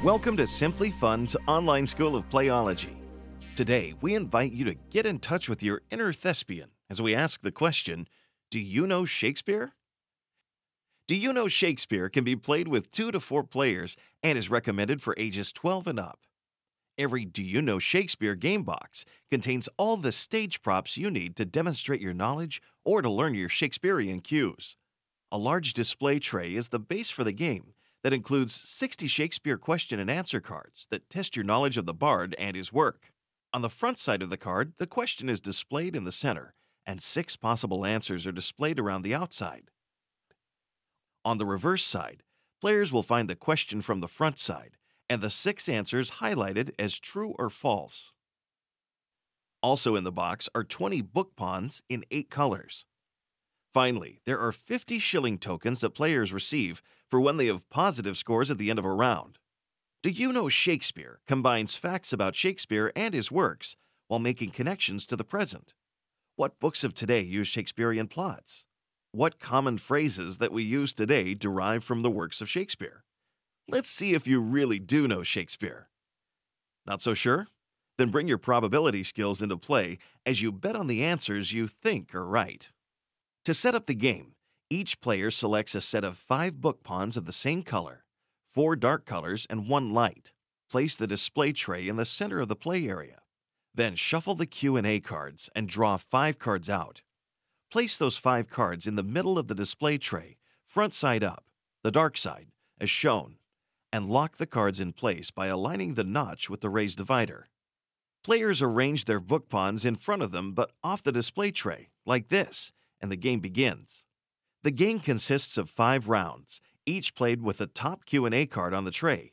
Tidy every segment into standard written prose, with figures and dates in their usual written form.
Welcome to Simply Fun's online school of playology. Today, we invite you to get in touch with your inner thespian as we ask the question, do you know Shakespeare? Do You Know Shakespeare can be played with 2 to 4 players and is recommended for ages 12 and up. Every Do You Know Shakespeare game box contains all the stage props you need to demonstrate your knowledge or to learn your Shakespearean cues. A large display tray is the base for the game that includes 60 Shakespeare question and answer cards that test your knowledge of the bard and his work. On the front side of the card, the question is displayed in the center, and 6 possible answers are displayed around the outside. On the reverse side, players will find the question from the front side, and the 6 answers highlighted as true or false. Also in the box are 20 book pawns in 8 colors. Finally, there are 50 shilling tokens that players receive for when they have positive scores at the end of a round. Do You Know Shakespeare combines facts about Shakespeare and his works while making connections to the present. What books of today use Shakespearean plots? What common phrases that we use today derive from the works of Shakespeare? Let's see if you really do know Shakespeare. Not so sure? Then bring your probability skills into play as you bet on the answers you think are right. To set up the game, each player selects a set of 5 book pawns of the same color, 4 dark colors and 1 light. Place the display tray in the center of the play area. Then shuffle the Q&A cards and draw 5 cards out. Place those 5 cards in the middle of the display tray, front side up, the dark side, as shown, and lock the cards in place by aligning the notch with the raised divider. Players arrange their book pawns in front of them but off the display tray, like this, and the game begins. The game consists of 5 rounds, each played with the top Q&A card on the tray.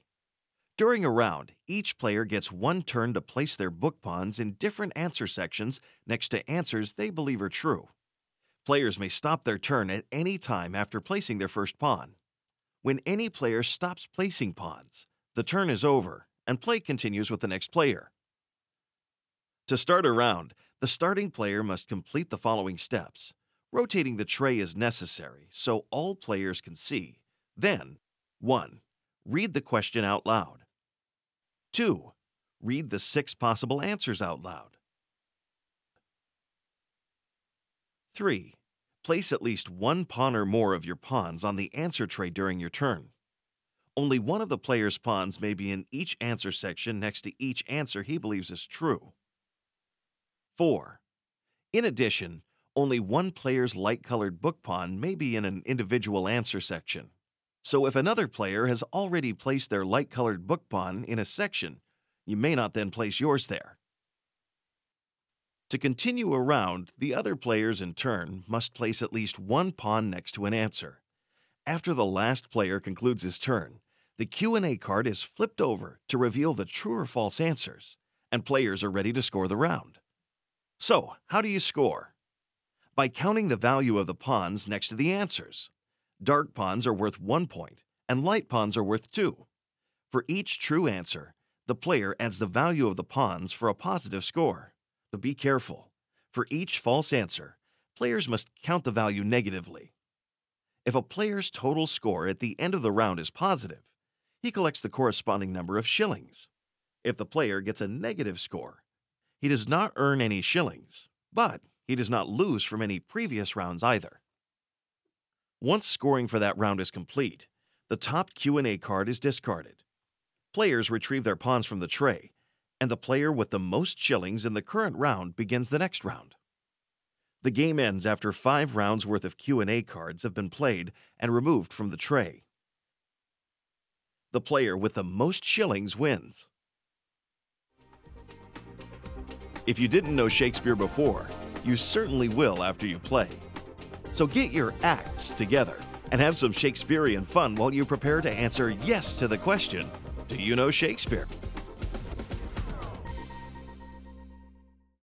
During a round, each player gets 1 turn to place their book pawns in different answer sections next to answers they believe are true. Players may stop their turn at any time after placing their first pawn. When any player stops placing pawns, the turn is over and play continues with the next player. To start a round, the starting player must complete the following steps. Rotating the tray is necessary so all players can see. Then, 1. Read the question out loud. 2. Read the 6 possible answers out loud. 3. Place at least 1 pawn or more of your pawns on the answer tray during your turn. Only one of the player's pawns may be in each answer section next to each answer he believes is true. 4. In addition, only one player's light-colored book pawn may be in an individual answer section. So if another player has already placed their light-colored book pawn in a section, you may not then place yours there. To continue a round, the other players in turn must place at least 1 pawn next to an answer. After the last player concludes his turn, the Q&A card is flipped over to reveal the true or false answers, and players are ready to score the round. So, how do you score? By counting the value of the pawns next to the answers. Dark pawns are worth 1 point, and light pawns are worth 2. For each true answer, the player adds the value of the pawns for a positive score. But be careful. For each false answer, players must count the value negatively. If a player's total score at the end of the round is positive, he collects the corresponding number of shillings. If the player gets a negative score, he does not earn any shillings, but he does not lose from any previous rounds either. Once scoring for that round is complete, the top Q&A card is discarded. Players retrieve their pawns from the tray, and the player with the most shillings in the current round begins the next round. The game ends after 5 rounds worth of Q&A cards have been played and removed from the tray. The player with the most shillings wins. If you didn't know Shakespeare before, you certainly will after you play. So get your acts together and have some Shakespearean fun while you prepare to answer yes to the question, do you know Shakespeare?